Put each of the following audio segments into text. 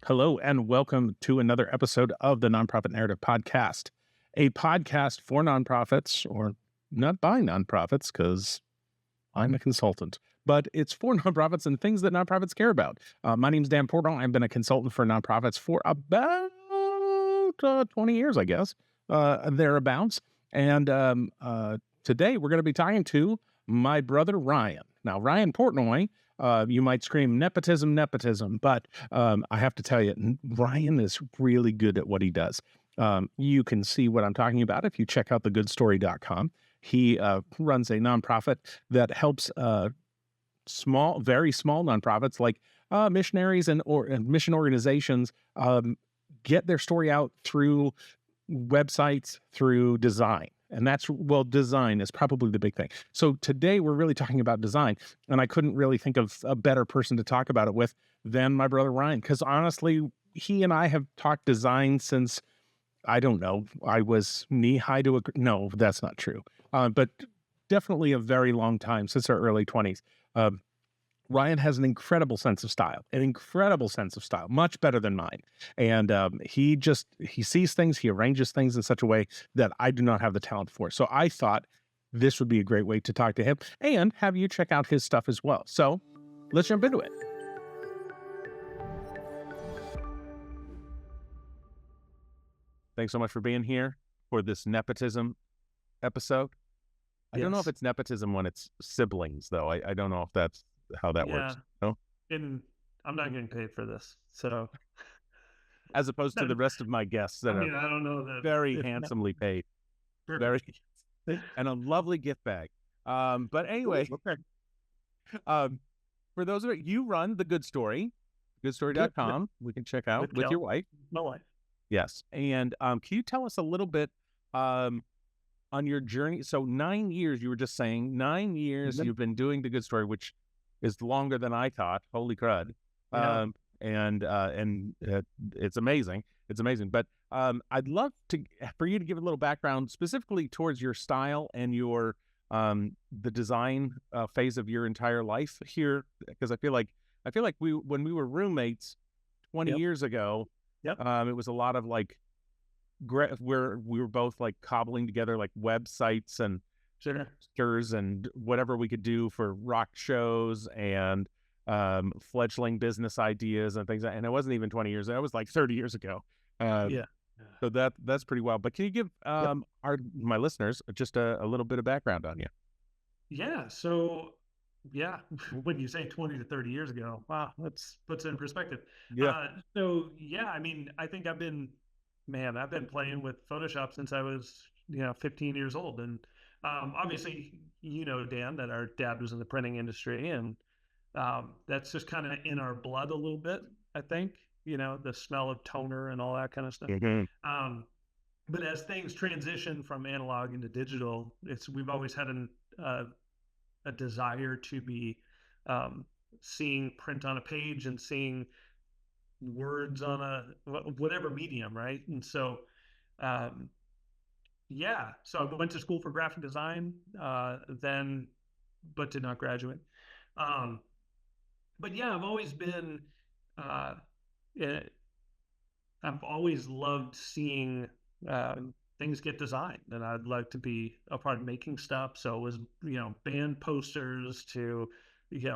Hello, and welcome to another episode of the Nonprofit Narrative Podcast, a podcast for nonprofits, or not by nonprofits, because I'm a consultant, but it's for nonprofits and things that nonprofits care about. My name's Dan Portal. I've been a consultant for nonprofits for about 20 years, I guess, thereabouts. And today we're going to be talking to my brother, Ryan. Now, Ryan Portnoy, you might scream nepotism, but I have to tell you, Ryan is really good at what he does. You can see what I'm talking about if you check out thegoodstory.com. He runs a nonprofit that helps very small nonprofits like missionaries and mission organizations get their story out through websites, through design. And design is probably the big thing. So today we're really talking about design, and I couldn't really think of a better person to talk about it with than my brother Ryan, because honestly, he and I have talked design since, I don't know, I was knee-high to no, that's not true. But definitely a very long time, since our early 20s. Ryan has an incredible sense of style, much better than mine. And he sees things, he arranges things in such a way that I do not have the talent for. So I thought this would be a great way to talk to him and have you check out his stuff as well. So let's jump into it. Thanks so much for being here for this nepotism episode. I don't know if it's nepotism when it's siblings, though. I don't know if that's how that works. No? And I'm not getting paid for this, so as opposed to the rest of my guests that I don't know that very handsomely paid, very and a lovely gift bag. But anyway, for those of you run the Good Story, goodstory.com. We can check out with your wife. My wife. Yes, and can you tell us a little bit on your journey? So 9 years, you were just saying 9 years you've been doing the Good Story, which is longer than I thought. Holy crud. Yeah. And it's amazing. It's amazing. But I'd love for you to give a little background specifically towards your style and your the design phase of your entire life here, because I feel like when we were roommates 20 years ago, it was a lot of like where we were both like cobbling together like websites and stickers and whatever we could do for rock shows and fledgling business ideas and things. And it wasn't even 20 years. That was like 30 years ago. So that's pretty wild. But can you give my listeners just a little bit of background on you? Yeah. So when you say 20 to 30 years ago, wow, that puts it in perspective. I mean, I think I've been playing with Photoshop since I was 15 years old. And obviously, Dan, that our dad was in the printing industry, and that's just kind of in our blood a little bit, I think, the smell of toner and all that kind of stuff. But as things transition from analog into digital, we've always had a desire to be seeing print on a page and seeing words on a whatever medium, right? And so so I went to school for graphic design then, but did not graduate. But I've always been I've always loved seeing things get designed, and I'd like to be a part of making stuff. So it was band posters to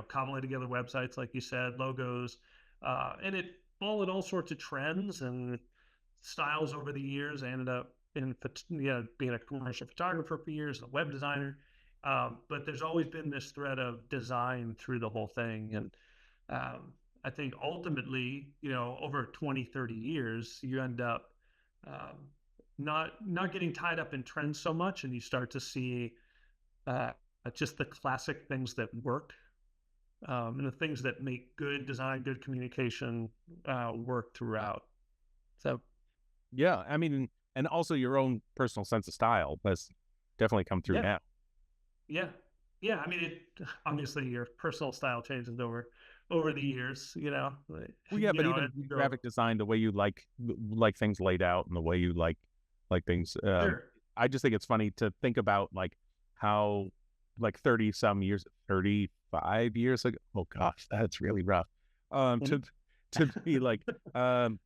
cobbling together websites, like you said, logos, and it followed all sorts of trends and styles over the years. I ended up being a commercial photographer for years, a web designer. But there's always been this thread of design through the whole thing. And I think ultimately, over 20, 30 years, you end up not getting tied up in trends so much, and you start to see just the classic things that work, and the things that make good design, good communication work throughout. So, yeah, I mean, and also your own personal sense of style has definitely come through now. Yeah. I mean, obviously your personal style changes over the years, Well, yeah, but even graphic design, the way you like things laid out and the way you like things. I just think it's funny to think about like how like 35 years ago. Oh gosh, that's really rough. to be like um,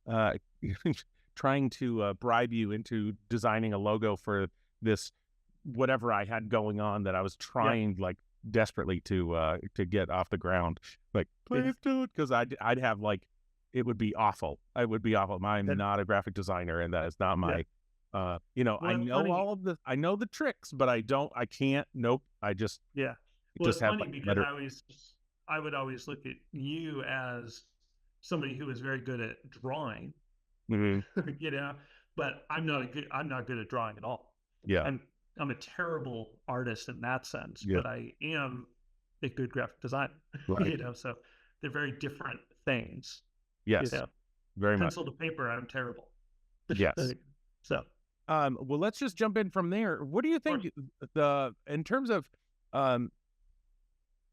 uh, trying to bribe you into designing a logo for this whatever I had going on that I was Yeah. trying like desperately to get off the ground. Like, Yeah. please do it, because I'd have like it would be awful. It would be awful. I'm That, not a graphic designer, and that is not yeah. my. Well, it's funny. I know the tricks, but I can't. Nope. Yeah. Well, Just it's have funny like because letter. I would always look at you as somebody who is very good at drawing, Mhm. you know, but I'm not good at drawing at all. Yeah. I'm, I'm a terrible artist in that sense, Yeah. but I am a good graphic designer, Right. so they're very different things, you Yes. know, Very much. pencil to paper, I'm terrible. Yes. So, of Well, let's just jump in from there. What do you course, think the um,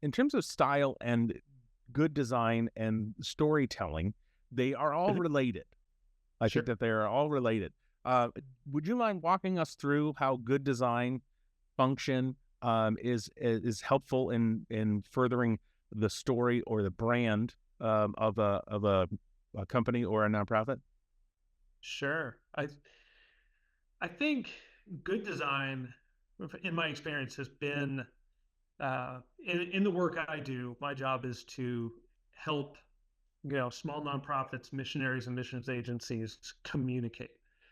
in terms of style and good design and storytelling? They are all mhm, related. I think sure. that they are all related. Uh, would you mind walking us through how good design function is helpful in furthering the story or the brand of a company or a nonprofit? Sure. I think good design, in my experience, has been in the work I do. My job is to help small nonprofits, missionaries, and missions agencies communicate.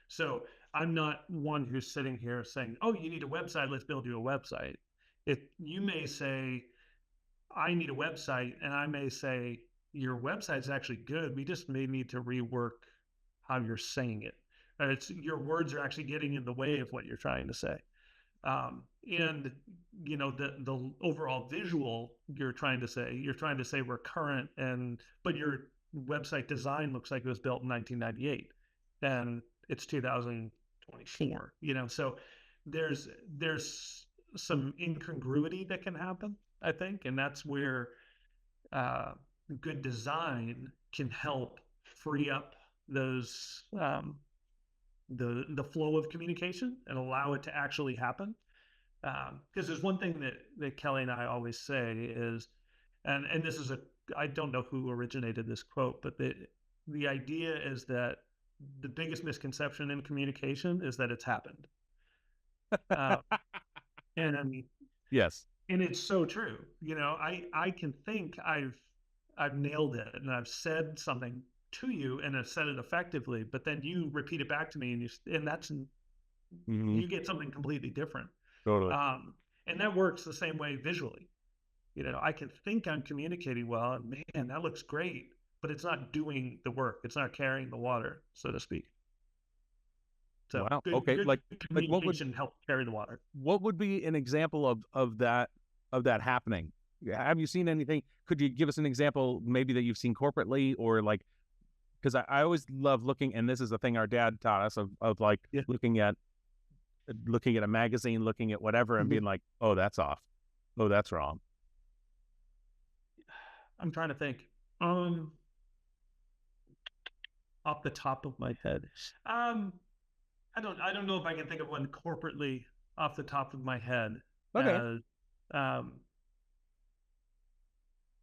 So I'm not one who's sitting here saying, "Oh, you need a website. Let's build you a website." If you may say, "I need a website," and I may say, "Your website's actually good. We just may need to rework how you're saying it. It's your words are actually getting in the way of what you're trying to say." And the overall visual you're trying to say we're current, and but your website design looks like it was built in 1998 and it's 2024, so there's some incongruity that can happen, I think, and that's where uh, good design can help free up those the flow of communication and allow it to actually happen. Because there's one thing that Kelly and I always say is, and this is I don't know who originated this quote, but the idea is that the biggest misconception in communication is that it's happened. Uh, and Yes. and it's so true. I can think I've nailed it and I've said something to you and I've said it effectively, but then you repeat it back to me and that's Hmm. you get something completely different. Totally. Um, and that works the same way visually. I can think I'm communicating well, and man, that looks great, but it's not doing the work. It's not carrying the water, so to speak. So Wow. Okay. good Like communication helps carry the water. what would be an example of that happening? Have you seen anything? Could you give us an example, maybe that you've seen corporately, or like, because I always love looking, and this is the thing our dad taught us of like Yeah. looking at a magazine, looking at whatever, and Mhm. being like, oh, that's off. Oh, that's wrong. I'm trying to think. Um, Off the top of my head, um, I don't know if I can think of one corporately off the top of my head. Okay. As um,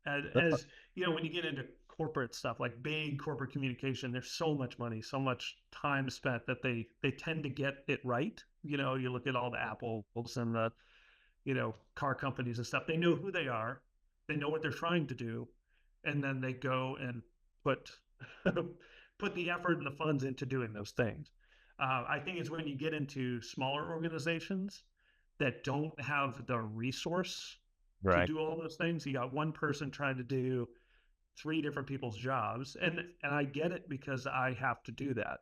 That's as when you get into corporate stuff like big corporate communication, there's so much money, so much time spent that they tend to get it right. You look at all the Apples and the car companies and stuff. They know who they are, they know what they're trying to do, and then they go and put put the effort and the funds into doing those things. I think it's when you get into smaller organizations that don't have the resource to right. do all those things. You got one person trying to do three different people's jobs, and I get it because I have to do that.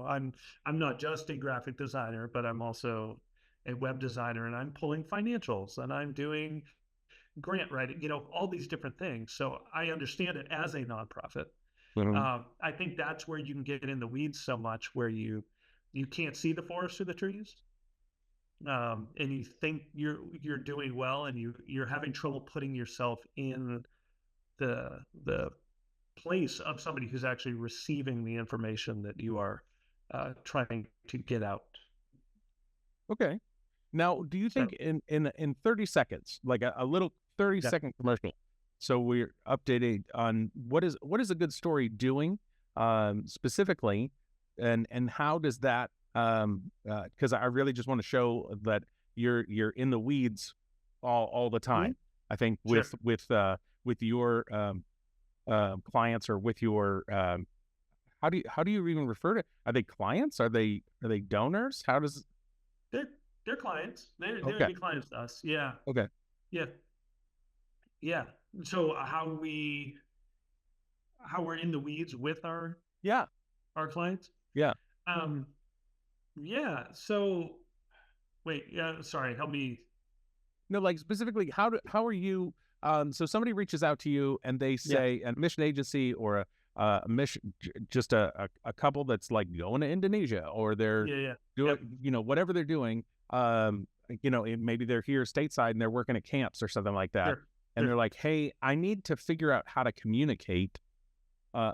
I'm not just a graphic designer, but I'm also a web designer, and I'm pulling financials, and I'm doing grant writing, all these different things. So I understand it as a nonprofit. Mhm. I think that's where you can get in the weeds so much, where you can't see the forest through the trees, and you think you're doing well, and you're having trouble putting yourself in the place of somebody who's actually receiving the information that you are trying to get out. Okay. Now, do you think So in 30 seconds, like a little 30 yeah, second commercial, So we're updated on what is a good story doing specifically, and how does that because I really just want to show that you're in the weeds all the Mhm. time. I think Sure. with your clients, or with your how do you even refer to, are they clients, are they donors, how does They're they're clients. They would okay be clients to us. Yeah. okay Yeah. Yeah. So how we're in the weeds with yeah our clients. yeah Um, yeah. So wait. Yeah. Sorry. Help me. No, like specifically, how are you? So somebody reaches out to you and they Yeah. say a mission agency, or a mission, just a couple that's like going to Indonesia, or they're Yeah. Yeah. doing, Yep. whatever they're doing. Maybe they're here stateside and they're working at camps or something like that, Sure. and Sure. they're like, "Hey, I need to figure out how to communicate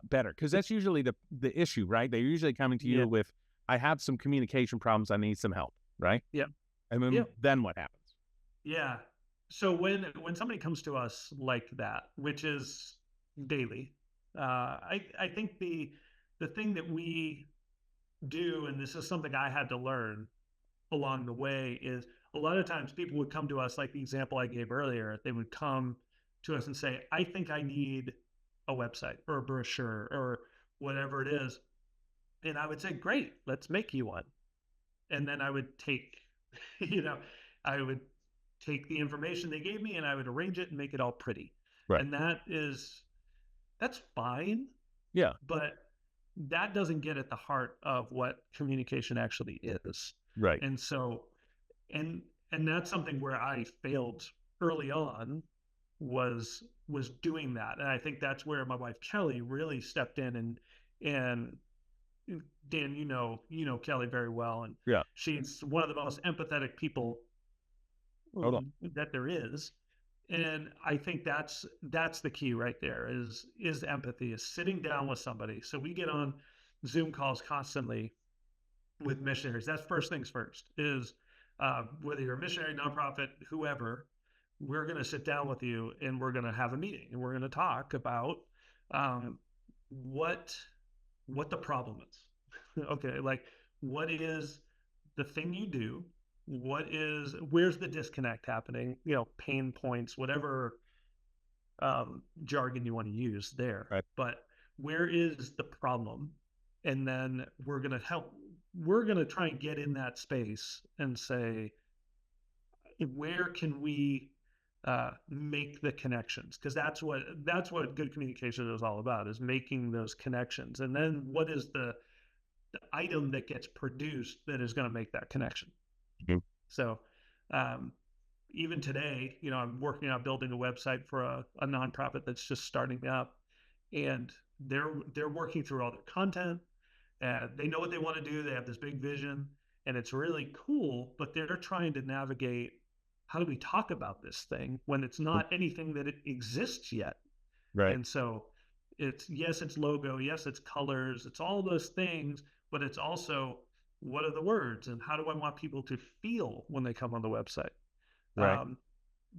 better," because that's usually the issue, right? They're usually coming to Yeah. you with, "I have some communication problems. I need some help," right? Yep. And then Yep. then what happens? Yeah. So when somebody comes to us like that, which is daily, I think the thing that we do, and this is something I had to learn along the way, is a lot of times people would come to us, like the example I gave earlier. They would come to us and say, "I think I need a website or a brochure or whatever it is," and I would say, "Great, let's make you one." And then I would take, you know, I would take the information they gave me and I would arrange it and make it all pretty. Right. And that's fine, Yeah. but that doesn't get at the heart of what communication actually is. Right. And so, and and that's something where I failed early on, was doing that. And I think that's where my wife Kelly really stepped in, and Dan, you know Kelly very well, and Yeah. she's one of the most empathetic people Hold on. that there is. And I think that's the key right there, is empathy, is sitting down with somebody. So we get on Zoom calls constantly with missionaries. That's first things first, is whether you're a missionary, nonprofit, whoever, we're going to sit down with you and we're going to have a meeting and we're going to talk about um, what what the problem is. Okay, like what is the thing you do? Where's the disconnect happening? Pain points, whatever jargon you want to use there. Right. But where is the problem? And then we're going to help. We're going to try and get in that space and say, where can we make the connections? Because that's what good communication is all about, is making those connections. And then what is the item that gets produced that is going to make that connection? Mhm. So um, even today, I'm working on building a website for a nonprofit that's just starting up, and they're working through all their content. They know what they want to do. They have this big vision, and it's really cool. But they're trying to navigate, how do we talk about this thing when it's not anything that it exists yet? Right. And so it's logo, yes, it's colors, it's all those things, but it's also, what are the words and how do I want people to feel when they come on the website? Right. Um,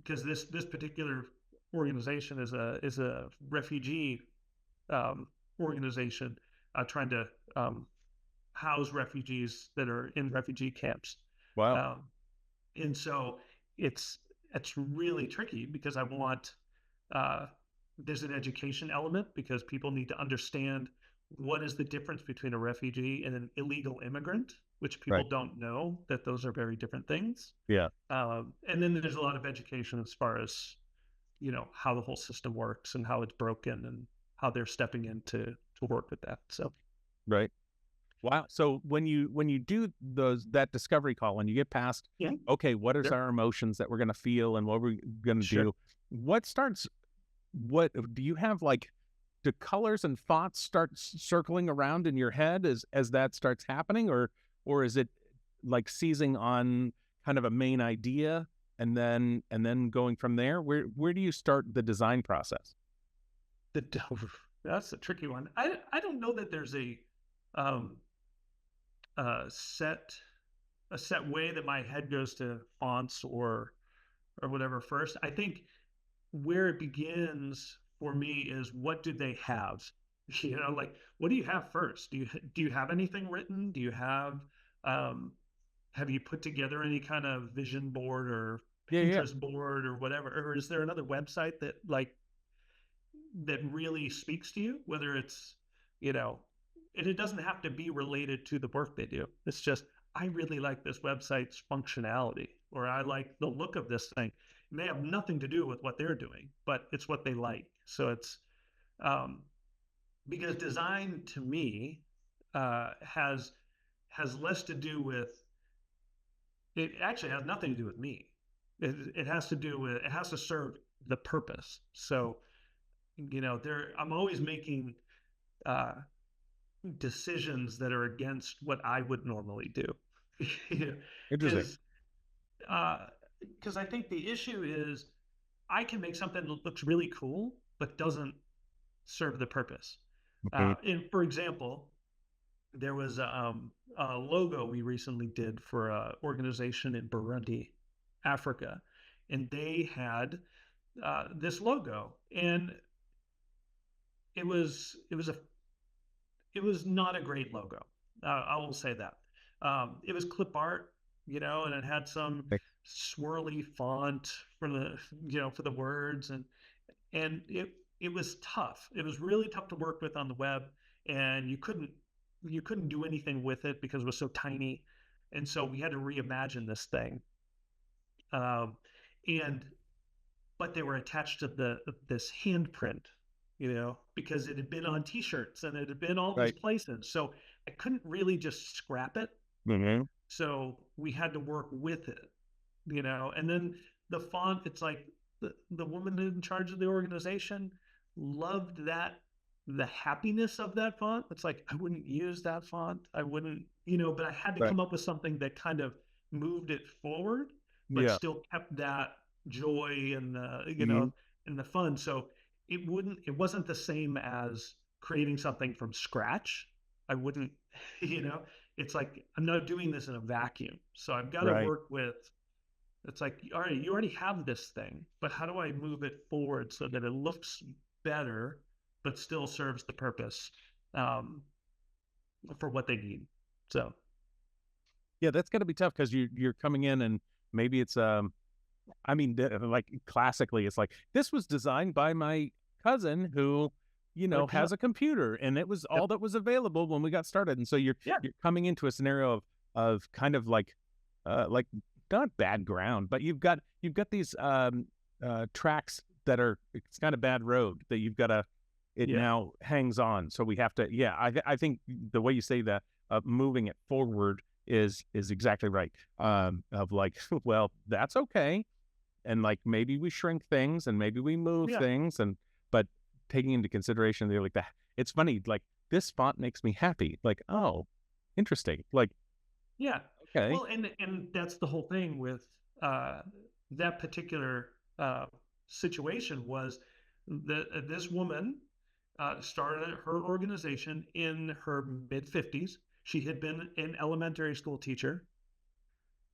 because this particular organization is a refugee organization, trying to house refugees that are in refugee camps. Wow. Um, and so it's it's really tricky, because I want uh, there's an education element, because people need to understand what is the difference between a refugee and an illegal immigrant, which people Right. don't know that those are very different things. Yeah. And then there's a lot of education as far as how the whole system works and how it's broken and how they're stepping in to work with that. So Right. Wow. So when you do that discovery call, when you get past, yeah, okay, what is sure, our emotions that we're going to feel and what we're going to sure. do? What starts? What do you have, like? Do colors and thoughts start circling around in your head as that starts happening, or is it like seizing on kind of a main idea, and then going from there? Where do you start the design process? The That's a tricky one. I don't know that there's um, a set way that my head goes to fonts or whatever first. I think where it begins for me is what do they have? Like what do you have first? Do you have anything written? Do you um, have you put together any kind of vision board or Yeah, yeah. Pinterest board or whatever? Or is there another website that really speaks to you? Whether it's, you know, and it doesn't have to be related to the work they do. It's just I really like this website's functionality, or I like the look of this thing. It may have nothing to do with what they're doing, but it's what they like. So it's um, because design to me has less to do with it. Actually has nothing to do with me. It has to do with it has to serve the purpose. So there I'm always making uh, decisions that are against what I would normally do. Interesting. Because because I think the issue is I can make something that looks really cool but doesn't serve the purpose. Mhm. And for example, there was a logo we recently did for an organization in Burundi, Africa, and they had this logo, and it was a it was not a great logo. I will say that. It was clip art, and it had some Okay. swirly font for the words, and it was tough. It was really tough to work with on the web, and you couldn't do anything with it because it was so tiny, and so we had to reimagine this thing. Um, and but they were attached to this handprint, because it had been on T-shirts and it had been all these Right. places. So I couldn't really just scrap it. Hmm. So we had to work with it, And then the font, it's like the woman in charge of the organization loved the happiness of that font. It's like I wouldn't use that font. I wouldn't, but I had to Right. come up with something that kind of moved it forward, but Yeah. still kept that joy and Hmm. and the fun. So it wasn't the same as creating something from scratch. I wouldn't, you know, it's like I'm not doing this in a vacuum. So I've got to Right. work with it's like, all right, you already have this thing, but how do I move it forward so that it looks better, but still serves the purpose um, for what they need? So, Yeah, that's got to be tough because you're coming in and maybe it's I mean, like classically, it's like this was designed by my cousin who, like, has a computer, and it was yep, all that was available when we got started. And so you're yeah, you're coming into a scenario of kind of like not bad ground, but you've got these tracks that are it's kind of bad road that you've got to it yeah, now hangs on. So we have to I think the way you say that moving it forward is exactly right. Of like, well, that's okay, and like maybe we shrink things and maybe we move yeah. things but taking into consideration they're like that. It's funny, like this font makes me happy. Like, oh, interesting. Like, Yeah. okay, Well, and that's the whole thing with uh, that particular uh, situation was that this woman started her organization in her mid 50s. She had been an elementary school teacher.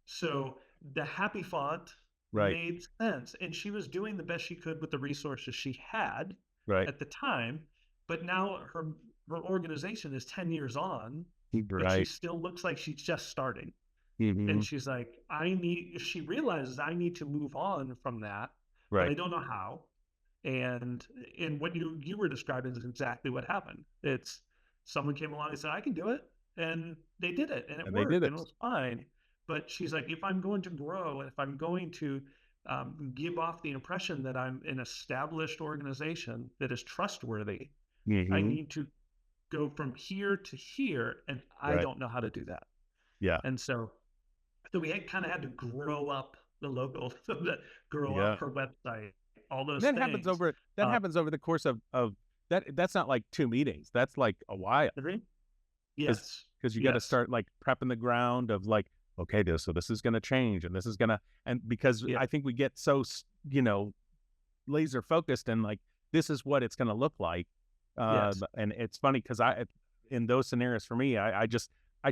So the happy font right, made sense. And she was doing the best she could with the resources she had right, at the time. But now her organization is 10 years on, but she right, still looks like she's just starting. hmm, And she's like, she realizes I need to move on from that, but right, I don't know how. And what you were describing is exactly what happened. It's someone came along and said, I can do it. And they did it and it and they did worked and it. it was fine. But she's like, if I'm going to grow and if I'm going to give off the impression that I'm an established organization that is trustworthy, I Hmm. need to go from here to here. And I Right, don't know how to do that. yeah, And so we had to grow up the logo, grow up yeah. her website, all those That happens things. over Uh, the course of that's not like two meetings. That's like a while. Agree? because Yes, because you got to yes, start like prepping the ground of like, okay, so this is going to change and this is going to, and because yeah, I think we get so laser focused and like this is what it's going to look like. yes, And it's funny because in those scenarios for me, I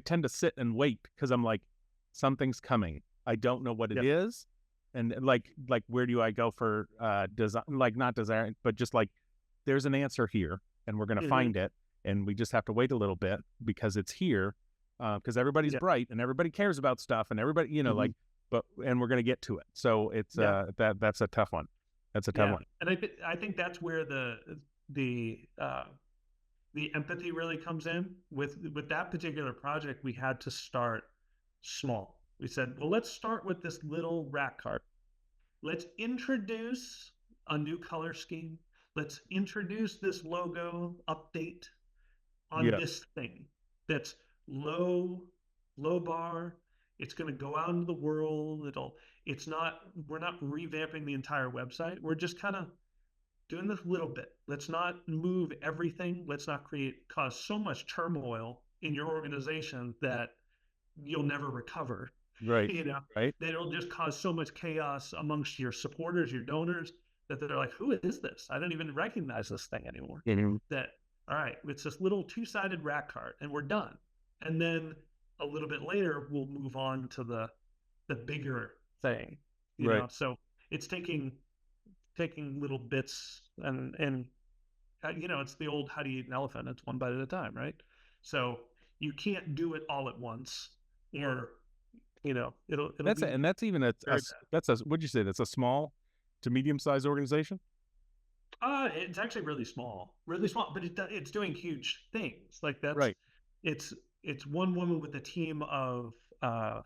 tend to sit and wait because I'm like, something's coming. I don't know what it yep, is, and like where do I go for design, like not design, but just like there's an answer here and we're going to Hmm. find it, and we just have to wait a little bit because it's here, because everybody's Yeah. bright and everybody cares about stuff and everybody, Hmm. like, but and we're going to get to it. So it's Yeah. that's a tough one. That's a tough Yeah. one. And I think that's where the uh, the empathy really comes in. With that particular project. We had to start small. We said, well, let's start with this little rat cart. Let's introduce a new color scheme. Let's introduce this logo update on Yeah. this thing that's low, low bar. It's going to go out into the world. It's not, we're not revamping the entire website. We're just kind of doing this little bit. Let's not move everything. Let's not cause so much turmoil in your organization that you'll never recover. Right. You know, Right. that it'll just cause so much chaos amongst your supporters, your donors, that they're like, who is this? I don't even recognize this thing anymore. Mhm. That, all right, it's this little two-sided rat cart and we're done. And then a little bit later, we'll move on to the bigger thing, Right. So it's taking little bits and it's the old how do you eat an elephant? It's one bite at a time, right? So you can't do it all at once, or it'll That's it, be and that's even very bad. that's a what'd you say? That's a small to medium sized organization. It's actually really small, but it's doing huge things. Like Right. it's it's one woman with a team of uh,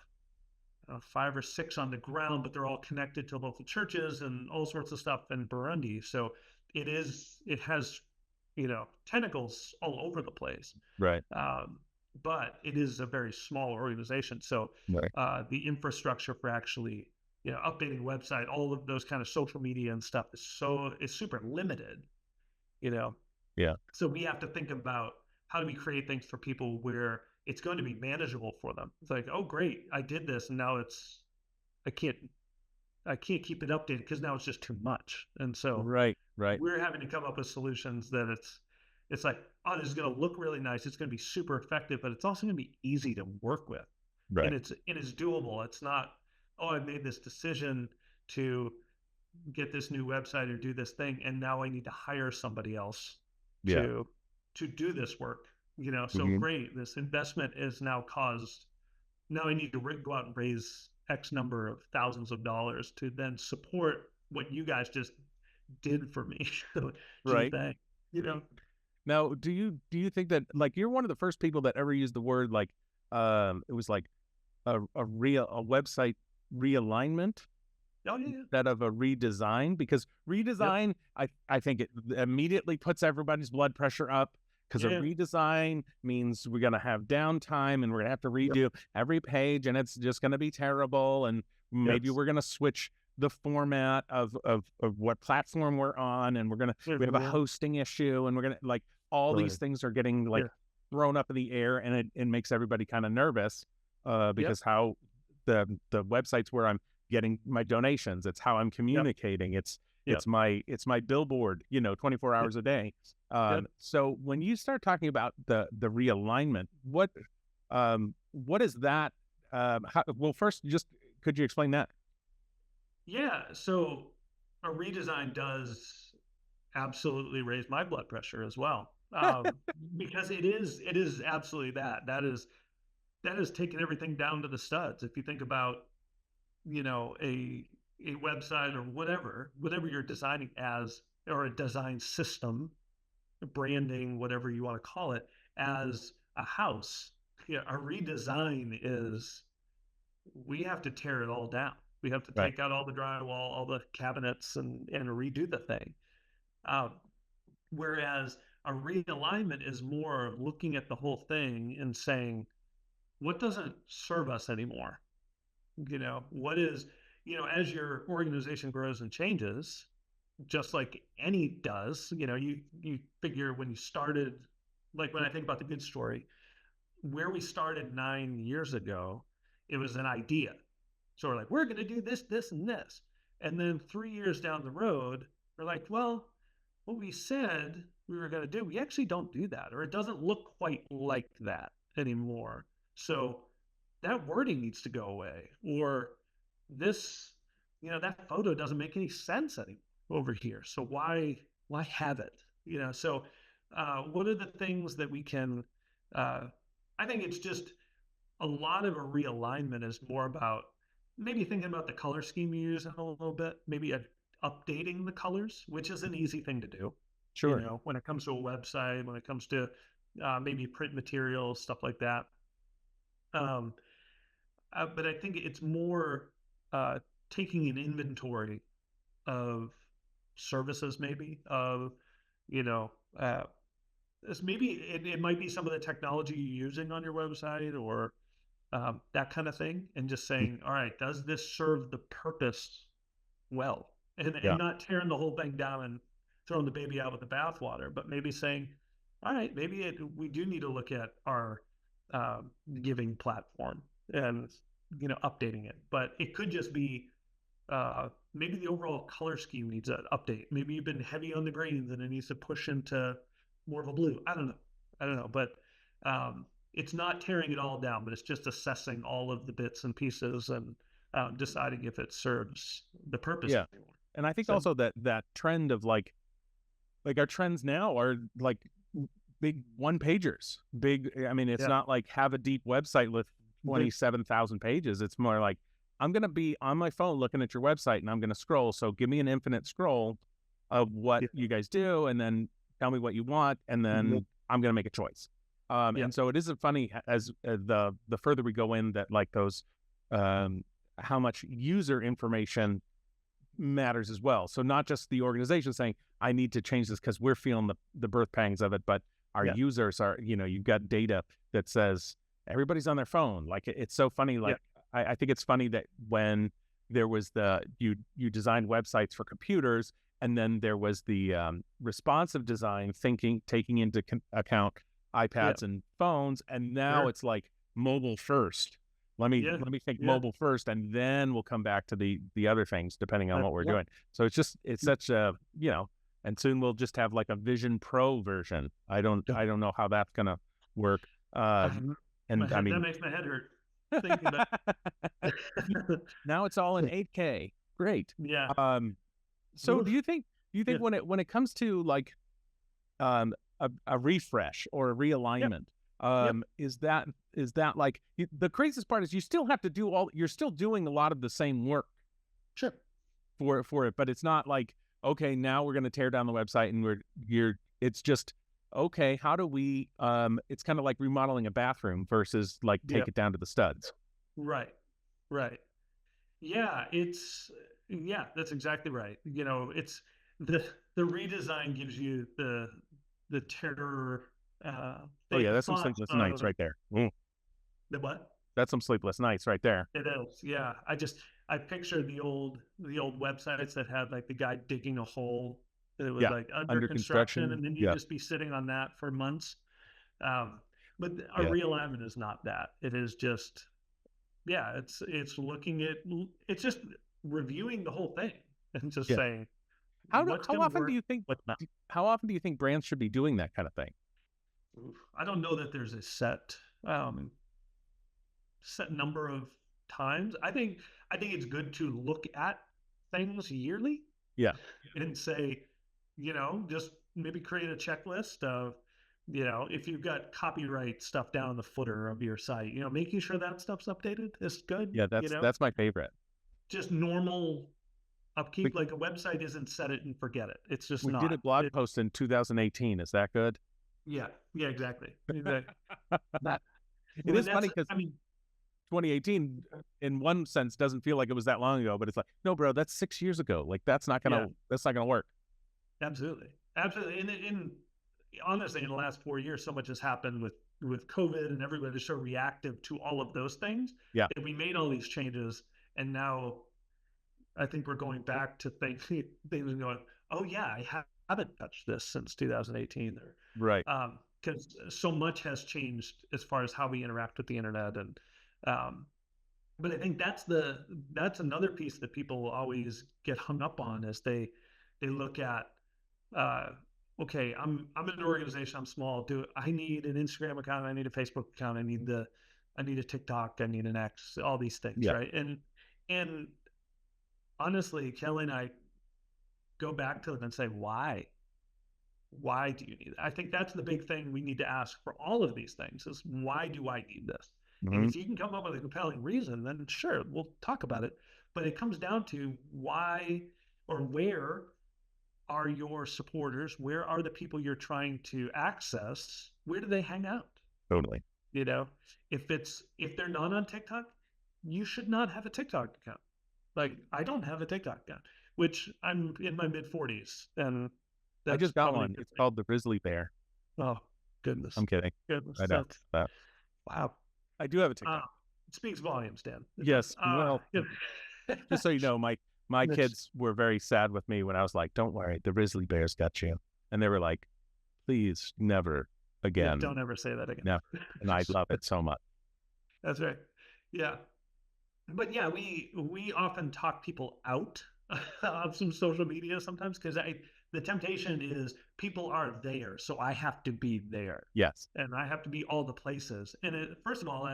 5 or 6 on the ground, but they're all connected to local churches and all sorts of stuff in Burundi. So it has tentacles all over the place. Right. Um, but it is a very small organization. So Right. the infrastructure for actually updating website, all of those kind of social media and stuff is super limited. You know, Yeah. so we have to think about how do we create things for people where it's going to be manageable for them. It's like, oh great, I did this and now I can't I can't keep it updated because now it's just too much. And so Right. Right. we're having to come up with solutions that it's like, oh, this is going to look really nice. It's going to be super effective, but it's also going to be easy to work with, and Right. it's doable. It's not, oh, I made this decision to get this new website or do this thing, and now I need to hire somebody else Yeah. to to do this work. So Hmm. great, this investment is now caused. Now I need to go out and raise X number of thousands of dollars to then support what you guys just did for me. So, gee, Right. thanks. You know, Now, do you think that like you're one of the first people that ever used the word like it was like a website realignment oh yeah, yeah. instead of a redesign, because Yep, redesign I think it immediately puts everybody's blood pressure up because a yeah, redesign means we're going to have downtime and we're going to have to yep, redo every page and it's just going to be terrible, and yep. maybe we're going to switch the format of what platform we're on, and we have a Mhm. hosting issue, and we're going to like all these Totally. things are getting like Yeah, thrown up in the air, and it makes everybody kind of nervous, yep, because how the websites where I'm getting my donations, it's how I'm yep, communicating, yep, it's my billboard, 24 yep, hours a day. yep. So when you start talking about the realignment, what is that? Well, first, just could you explain that? Yeah. So a redesign does absolutely raise my blood pressure as well, because it is absolutely that. That is taking everything down to the studs. If you think about a website or whatever you're designing as, or a design system, branding, whatever you want to call it, as a house. Yeah, a redesign is we have to tear it all down. We have to Right. take out all the drywall, all the cabinets, and redo the thing. Um, Whereas a realignment is more looking at the whole thing and saying, what doesn't serve us anymore? What is, as your organization grows and changes, just like any does, you figure when you started, like when I think about the good story, where we started 9 years ago, it was an idea. So we're like, we're going to do this, this, and this. And then 3 years down the road, we're like, well, what we said we were going to do, we actually don't do that, or it doesn't look quite like that anymore. So that wording needs to go away, or this that photo doesn't make any sense anymore over here. So why have it? So what are the things that we can? Uh, I think it's just a lot of a realignment is more about maybe thinking about the color scheme you use a little bit, maybe updating the colors, which is an easy thing to do. Sure. When it comes to a website, when it comes to maybe print materials, stuff like that. Um, but I think it's more uh, taking an inventory of services, maybe of you know uh, maybe it might be some of the technology you're using on your website or that kind of thing, and just Mm. saying, all right, does this serve the purpose well? And Yeah. not tearing the whole thing down and throwing the baby out with the bathwater, but maybe saying, all right, maybe we do need to look at our giving platform and updating it. But it could just be maybe the overall color scheme needs an update. Maybe you've been heavy on the greens and it needs to push into more of a blue. I don't know, but it's not tearing it all down, but it's just assessing all of the bits and pieces and deciding if it serves the purpose Yeah. anymore. And I think So also that trend of like our trends now are like big one pagers. Big, I mean, it's yeah, not like have a deep website with the, 27,000 pages. It's more like I'm going to be on my phone looking at your website and I'm going to scroll. So give me an infinite scroll of what yeah, you guys do and then tell me what you want. And yeah, then I'm going to make a choice. yeah, And so it isn't funny as the further we go in that like those, um, how much user information matters as well. So not just the organization saying, I need to change this because we're feeling the birth pangs of it, but our yeah, users are, you've got data that says everybody's on their phone. Like it's so funny. yeah, Like I think it's funny that when there was you designed websites for computers and then there was the responsive design taking into account yeah, iPads and phones. And now sure, it's like mobile first. Let me yeah, let me think yeah. mobile first, and then we'll come back to the other things depending on what we're Yeah. doing. So it's such a and soon we'll just have like a Vision Pro version. I don't know how that's gonna work. My And I head that mean, makes my head hurt thinking about. now it's all in 8K. Great. Yeah. Um, so Oof. do you think Yeah. when it comes to like a refresh or a Yep. realignment, Yep. is that like the craziest part is you still have to do you're still doing a lot of the same work Sure. for it, but it's not like, okay, now we're going to tear down the website and it's just, okay, how do we, it's kind of like remodeling a bathroom versus like take Yep. it down to the studs. Right. Right. Yeah. Yeah, that's exactly right. It's the redesign gives you the terror, Oh yeah, that's some thoughts sleepless nights of right there. Mm, the what? that's some sleepless nights right there. It is. Yeah. I pictured the old websites that had like the guy digging a hole that was Yeah, like under under construction, construction. and then you Yeah, just be sitting on that for months. Um, but a yeah, realignment is not that. It is just, yeah, it's just reviewing the whole thing and just yeah. saying How do what's how going to often do work, you think what's not. how often do you think brands should be doing that kind of thing? Oof. I don't know that there's a set number of times. I think it's good to look at things yearly Yeah, and say, just maybe create a checklist of, if you've got copyright stuff down in the footer of your site, making sure that stuff's updated is good. yeah. That's my favorite. Just normal We upkeep. Like a website isn't set it and forget it. It's just we did a not. blog post in 2018. Is that good? Yeah, yeah, exactly. Exactly. It Well, and is funny because I mean, 2018 in one sense doesn't feel like it was that long ago, but it's like, no, bro, that's 6 years ago. Like yeah, that's not gonna work. absolutely, absolutely. And honestly, in the last 4 years, so much has happened with COVID, and everybody's so reactive to all of those things Yeah, that we made all these changes, and now I think we're going back to things and going, oh yeah, haven't touched this since 2018, or right. because so much has changed as far as how we interact with the internet, and um, but I think that's another piece that people always get hung up on is they look at uh, okay, I'm an organization, I'm small. Do I need an Instagram account? I need a Facebook account. I need a TikTok. I need an X. All these things, Yeah, right? And honestly, Kelly and I go back to them and say, why do you need it? I think that's the big thing we need to ask for all of these things is why do I need this? And Hmm. if you can come up with a compelling reason, then sure, we'll talk about it. But it comes down to why or where are your supporters? Where are the people you're trying to access? Where do they hang out? Totally. You know, if they're not on TikTok, you should not have a TikTok account. Like I don't have a TikTok account, which I'm in my mid 40s, and I that's just got probably a one. good It's thing. called the Grizzly Bear. Oh, goodness. I'm kidding. Goodness. I know. That's Uh, wow. I do have a Uh, TikTok. it speaks volumes, Dan. It's fine. Yes. Well, You know, just so you know, my Mitch, kids were very sad with me when I was like, "Don't worry, the Grizzly Bear's got you," and they were like, "Please, never yeah, again." don't ever say that again. No, and I love it so much. That's right. Yeah. But yeah, we often talk people out of some social media sometimes because I the temptation is people are there, so I have to be there, Yes. and I have to be all the places. And first of all,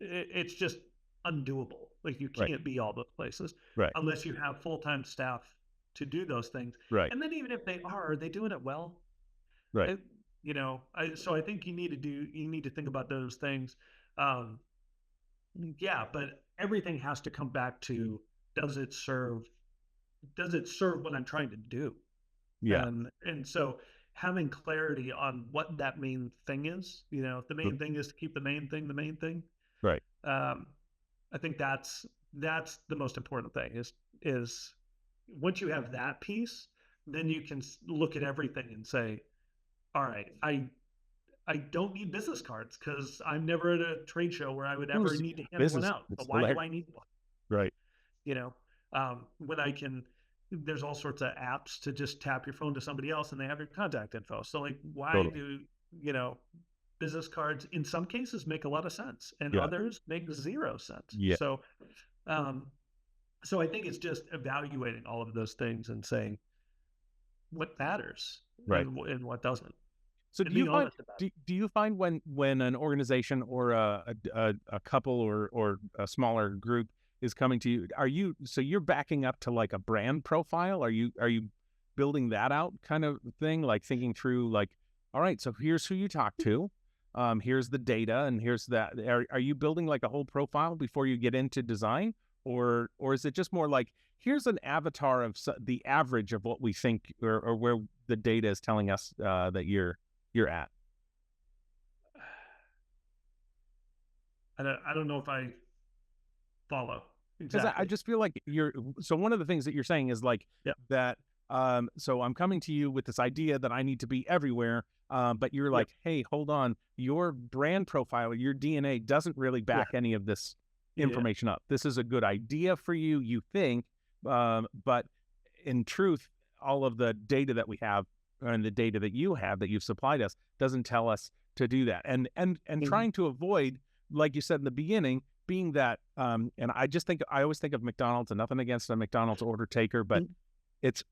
it's just undoable. Like you Right. can't be all those places Right. unless you have full-time staff to do those things. Right. And then even if they are they doing it well? Right. It, so I think you need to think about those things. Um, yeah, but everything has to come back to does it serve does it serve what I'm trying to do? Yeah. And so having clarity on what that main thing is, if the main thing is to keep the main thing the main thing. Right. Um, I think that's the most important thing is once you have that piece, then you can look at everything and say, all right, I don't need business cards because I'm never at a trade show where I would ever Who's need to hand one business? out. It's But why do hilarious. I need one? Right. You know, when I can, there's all sorts of apps to just tap your phone to somebody else and they have your contact info. So like, why Totally. do, you know, business cards in some cases make a lot of sense and Yeah. others make zero sense. Yeah. Um, so I think it's just evaluating all of those things and saying what matters Right. and what doesn't So and do you being find honest about do you find when an organization or a couple or a smaller group is coming to you, are you so you're backing up to like a brand profile? Are you building that out kind of thing, like thinking through like, all right, so here's who you talk to, here's the data, and here's that. Are you building like a whole profile before you get into design, or is it just more like here's an avatar of the average of what we think or where the data is telling us that you're at? it. I don't know if I follow Because I exactly. just feel like you're so one of the things that you're saying is like Yeah. that so I'm coming to you with this idea that I need to be everywhere, but you're Yep. like, hey, hold on, your brand profile, your DNA doesn't really Yeah. back any of this Yeah. information up. This is a good idea for you, you think, but in truth, all of the data that we have and the data that you have that you've supplied us doesn't tell us to do that. And Mhm. trying to avoid, like you said in the beginning, being that, and I always think of McDonald's, and nothing against a McDonald's order taker, but Mhm. it's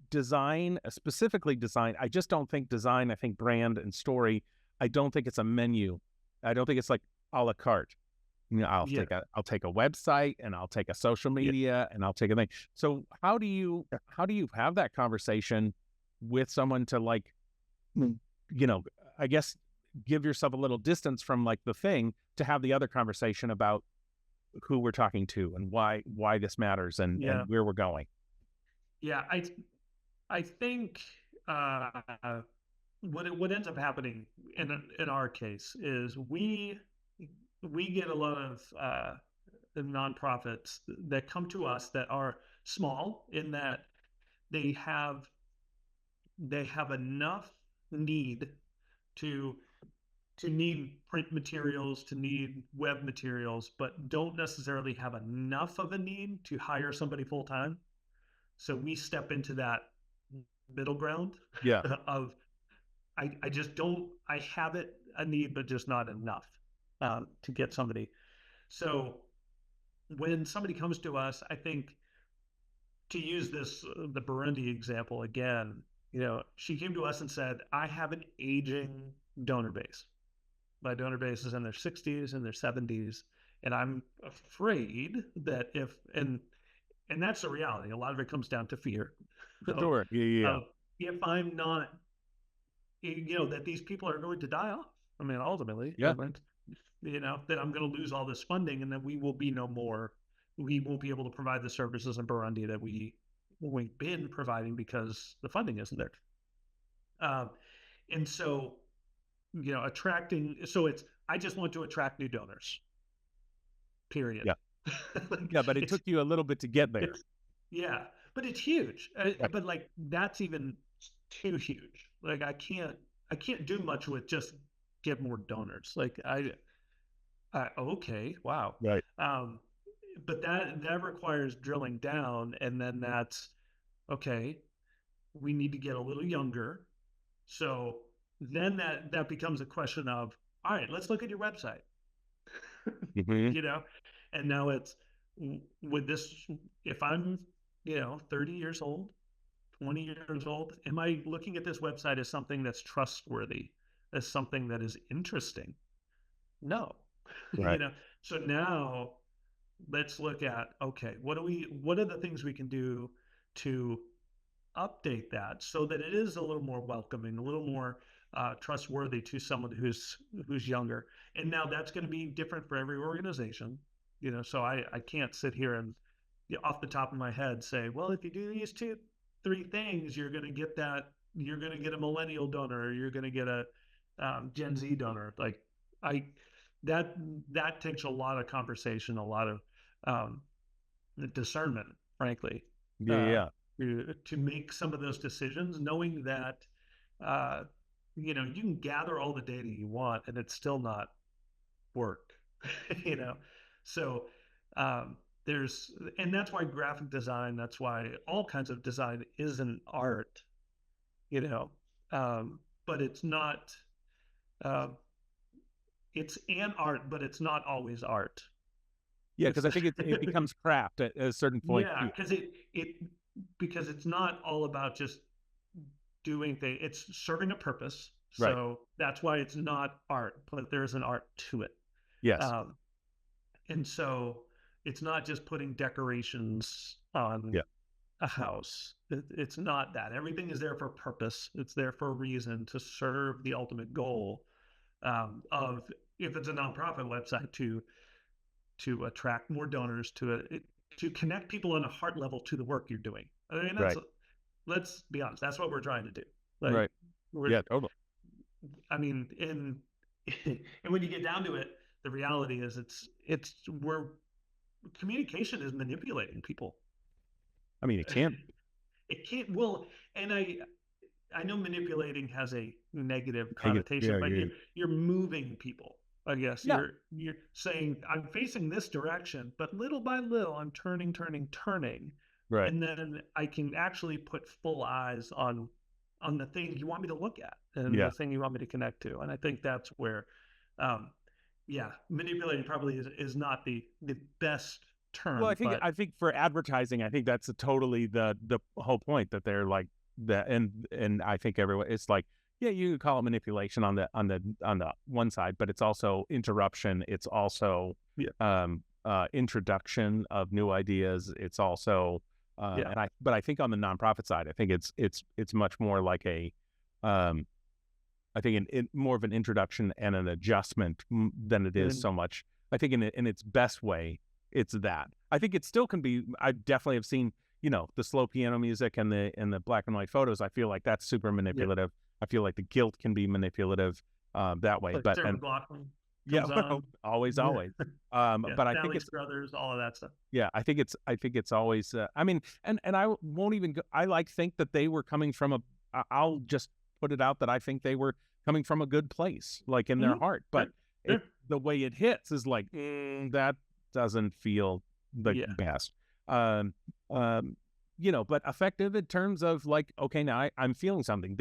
design, specifically design. I just don't think design. I think brand and story. I don't think it's a menu. I don't think it's like a la carte. Yeah. I'll take a website and I'll take a social Yeah. media and I'll take a thing. So how do you have that conversation with someone to like, mm, you know, I guess give yourself a little distance from like the thing to have the other conversation about who we're talking to and why this matters and Yeah. where we're going. Yeah. I think what ends up happening in our case is we get a lot of nonprofits that come to us that are small in that they have they have enough need to need print materials, to need web materials, but don't necessarily have enough of a need to hire somebody full time. So we step into that middle ground Yeah. of I just don't I have it a need, but just not enough to get somebody. So when somebody comes to us, I think to use this the Burundi example again, she came to us and said, "I have an aging donor base. My donor base is in their 60s and their 70s, and I'm afraid that if And that's the reality. A lot of it comes down to fear. So, Sure. Yeah. if I'm not, that these people are going to die off. I mean, ultimately, Yeah. that I'm going to lose all this funding and that we will be no more. We won't be able to provide the services in Burundi that we've been providing because the funding isn't there. Um, and so, attracting, so I just want to attract new donors, period. Yeah. Like, Yeah. But it took you a little bit to get there. yeah, but it's huge. Right. But like, that's even too huge. Like, I can't do much with just get more donors. Like, okay, wow. Right. Um, but that requires drilling down, and then that's okay. We need to get a little younger. So then that becomes a question of, all right, let's look at your website. Mm-hmm. you know, and now it's with this. If I'm 30 years old, 20 years old, am I looking at this website as something that's trustworthy, as something that is interesting? No. you Right. know so now let's look at, okay, what are the things we can do to update that so that it is a little more welcoming, a little more trustworthy to someone who's younger. And now that's going to be different for every organization. So I can't sit here and, off the top of my head, say, well, if you do these three things, you're going to get that. You're going to get a millennial donor, or you're going to get a Gen Z donor. Like, I that that takes a lot of conversation, a lot of um, discernment, frankly, Yeah. uh, Yeah. to make some of those decisions, knowing that uh, you can gather all the data you want and it's still not work. you know, so um, there's and that's why graphic design, that's why all kinds of design is an art. You know, but it's not. Uh, it's an art, but it's not always art. Yeah. It's Because I think it becomes craft at a certain point Yeah, too. because it's not all about just doing things. It's serving a purpose. Right. So that's why it's not art, but there's an art to it. Yes. Um, and so it's not just putting decorations on Yeah. a house. It's not that. Everything is there for a purpose. It's there for a reason to serve the ultimate goal of, if it's a nonprofit website, to attract more donors, to connect people on a heart level to the work you're doing. I mean, Right. let's be honest, that's what we're trying to do. Like, Right. we're Yeah. Totally. I mean, and when you get down to it, the reality is it's where communication is manipulating people. I mean, it can be. It can't well, and I know manipulating has a negative Negative. connotation, Yeah. but Yeah. you're moving people. I guess Yeah. you're saying, I'm facing this direction, but little by little I'm turning, Right. and then I can actually put full eyes on the thing you want me to look at and Yeah. the thing you want me to connect to. And I think that's where, um, yeah, manipulating probably is not the best Well, term, but I think for advertising, I think that's totally the whole point, that they're like that, and I think everyone, it's like, yeah, you could call it manipulation on the one side, but it's also interruption. It's also yeah, introduction of new ideas. It's also yeah, but I think on the nonprofit side, I think it's much more like um, I think more of an introduction and an adjustment than it is and so much. I think in its best way, it's that. I think it still can be. I definitely have seen, the slow piano music and the black and white photos. I feel like that's super yeah, manipulative. I feel like the guilt can be manipulative that way. like But Sarah and McLachlan yeah, comes well, on, always, yeah, always. yeah, But I think Sally's it's brothers, all of that stuff. yeah, I think it's always. I mean, and I won't even go, I like think that they were coming from I'll just put it out that I think they were coming from a good place, like in their Mm-hmm. heart. But Sure, it sure. the way it hits is like that doesn't feel the Yeah, best. Um, but effective in terms of like, okay, now I'm feeling something.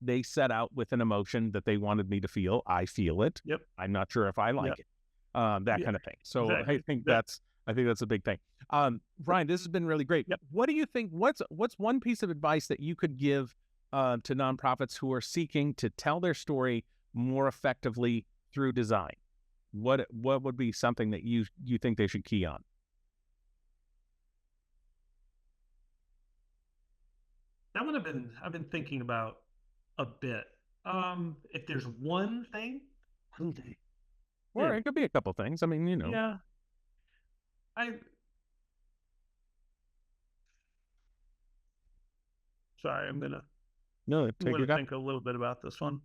They set out with an emotion that they wanted me to feel. I feel it. yep, I'm not sure if I like yep, it. That yeah, kind of thing. So exactly. I think that's a big thing. Brian, this has been really great. Yep. What do you think? What's one piece of advice that you could give to nonprofits who are seeking to tell their story more effectively through design? What would be something that you think they should key on? that one I've been thinking about a bit. If there's one thing, Or hmm, it could be a couple things. I mean, yeah, I sorry, no, I'm take your gonna time. think a little bit about this one.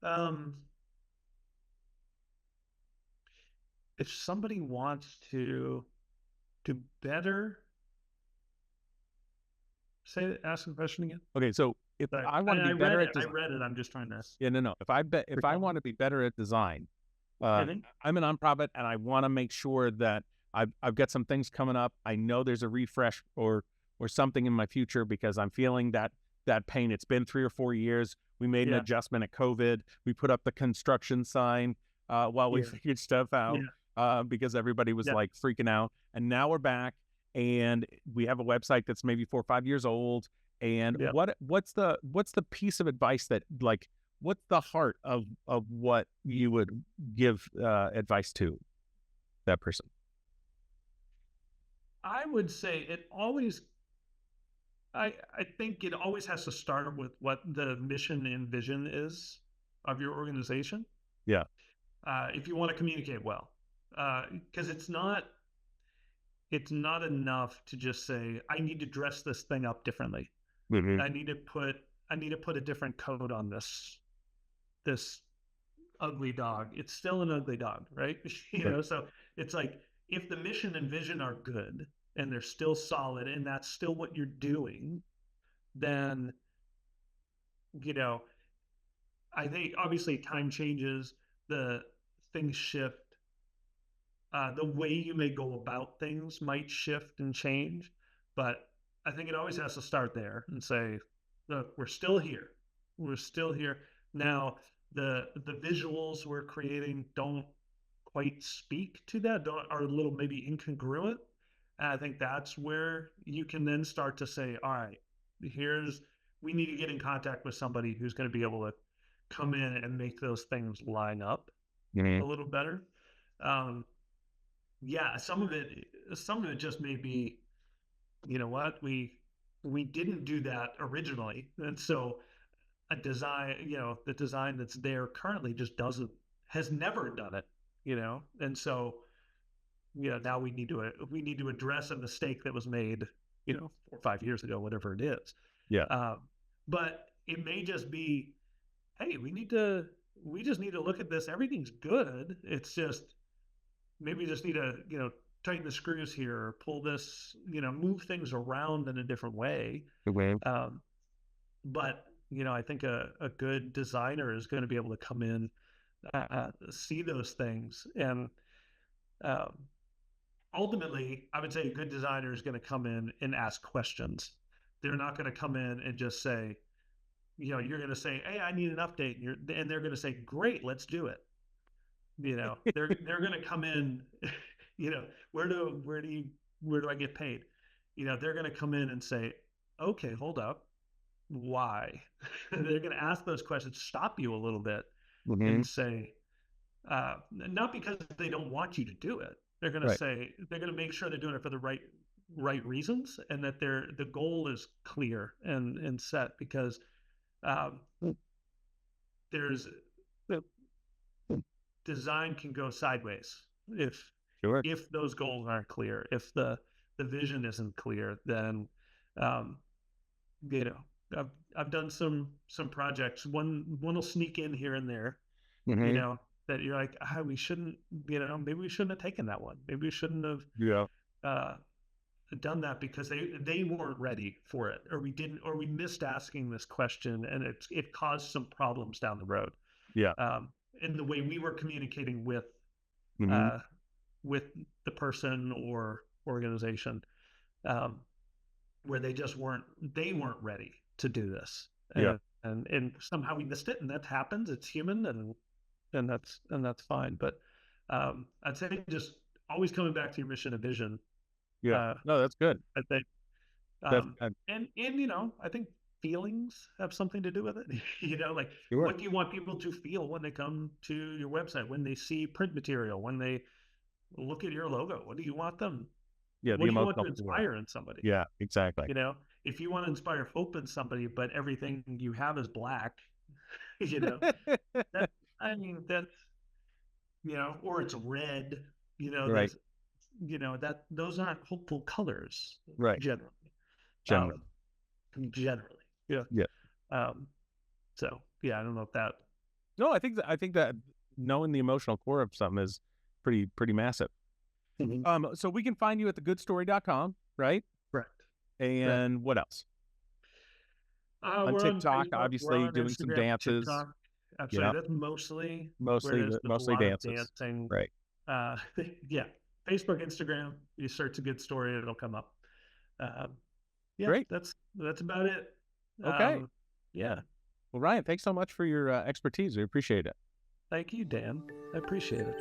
Um, if somebody wants to do better, ask the question again. Okay, so if Sorry, I want to be better at I design, read it. I'm just trying to yeah, no. If I recall. want to be better at design, Mhm. I'm a nonprofit, and I want to make sure that I've got some things coming up. I know there's a refresh or something in my future because I'm feeling that pain. It's been 3 or 4 years. We made an Yeah, adjustment at COVID. We put up the construction sign while we yeah, figured stuff out yeah, because everybody was yeah, like freaking out. And now we're back, and we have a website that's maybe 4 or 5 years old. And yeah. what's the piece of advice that, like, what's the heart of what you would give advice to that person? I would say it always. I think it always has to start with what the mission and vision is of your organization. Yeah. If you want to communicate well, because it's not enough to just say I need to dress this thing up differently. Hmm. I need to put I need to put a different coat on this ugly dog. It's still an ugly dog, right? Right. So it's like if the mission and vision are good and they're still solid and that's still what you're doing, then you know I think obviously time changes, the things shift, the way you may go about things might shift and change, but I think it always has to start there and say, look, we're still here. We're still here. Now, the visuals we're creating don't quite speak to that, don't are a little maybe incongruent. And I think that's where you can then start to say, all right, here's we need to get in contact with somebody who's going to be able to come in and make those things line up Hmm. a little better. Um, yeah, some of it just may be, you know what, we didn't do that originally, and so a design, the design that's there currently just doesn't has never done it, and so now we need to address a mistake that was made, 4 or 5 years ago, whatever it is. Yeah. Um, but it may just be, hey, we just need to look at this. Everything's good. It's just maybe we just need to tighten the screws here or pull this, move things around in a different way. Good way. um, but I think a good designer is going to be able to come in, see those things, and um, ultimately I would say a good designer is going to come in and ask questions. They're not going to come in and just say, you're going to say, hey, I need an update, and they're going to say, great, let's do it. They're going to come in. you know where do I get paid? They're going to come in and say, okay, hold up, why? They're going to ask those questions, stop you a little bit, Hmm. and say, not because they don't want you to do it. Right. They're going to make sure they're doing it for the right reasons, and that the goal is clear and set, because um, there's design can go sideways if Sure. those goals aren't clear. If the vision isn't clear, then um, you know I've done some projects. One will sneak in here and there, you Hmm. know, that you're like, we shouldn't, maybe we shouldn't have taken that one. Maybe we shouldn't have Yeah. uh, done that because they weren't ready for it, or we didn't, or we missed asking this question, and it caused some problems down the road. Yeah. Um, in the way we were communicating Hmm. uh, with the person or organization, um, where they weren't ready to do this, Yeah. and somehow we missed it, and that happens. It's human, and that's fine. But I'd say just always coming back to your mission and vision. Yeah. Uh, No, that's good. I think, That's and I think feelings have something to do with it. Like, sure. what do you want people to feel when they come to your website, when they see print material, when they look at your logo? What do you want them? Yeah. The What do you want emotional to core. inspire in somebody? Yeah. Exactly. You know, if you want to inspire hope in somebody, but everything you have is black, you know, that, I mean, that's, or it's red, Right. this, that those aren't hopeful colors Right. generally. Generally. Generally. Yeah. Yeah. So yeah, I don't know if that. No, I think that knowing the emotional core of something is pretty massive. So we can find you at thegoodstory.com, right? Correct. And what else? On We're TikTok, on Facebook, we're obviously on doing some Instagram, dances. TikTok. I'm sorry, Yeah. that's mostly where Mostly there's a mostly lot of dances. dancing. Right. Yeah, Facebook, Instagram. You search a good story, it'll come up. Yeah, Great. that's about it. Okay. Yeah. Well, Ryan, thanks so much for your expertise. We appreciate it. Thank you, Dan. I appreciate it.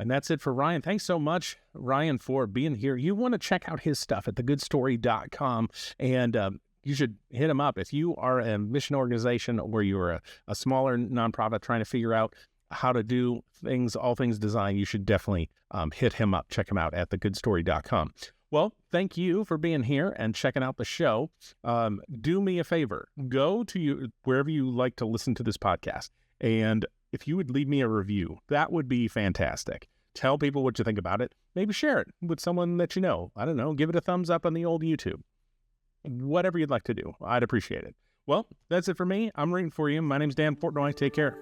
And that's it for Ryan. Thanks so much, Ryan, for being here. You want to check out his stuff at thegoodstory.com, and you should hit him up. If you are a mission organization or you're a smaller nonprofit trying to figure out how to do things, all things design, you should definitely hit him up. Check him out at thegoodstory.com. Well, thank you for being here and checking out the show. Do me a favor. Go to wherever you like to listen to this podcast, and if you would leave me a review, that would be fantastic. Tell people what you think about it. Maybe share it with someone that you know. I don't know. Give it a thumbs up on the old YouTube. Whatever you'd like to do, I'd appreciate it. Well, that's it for me. I'm rooting for you. My name's Dan Portnoy. Take care.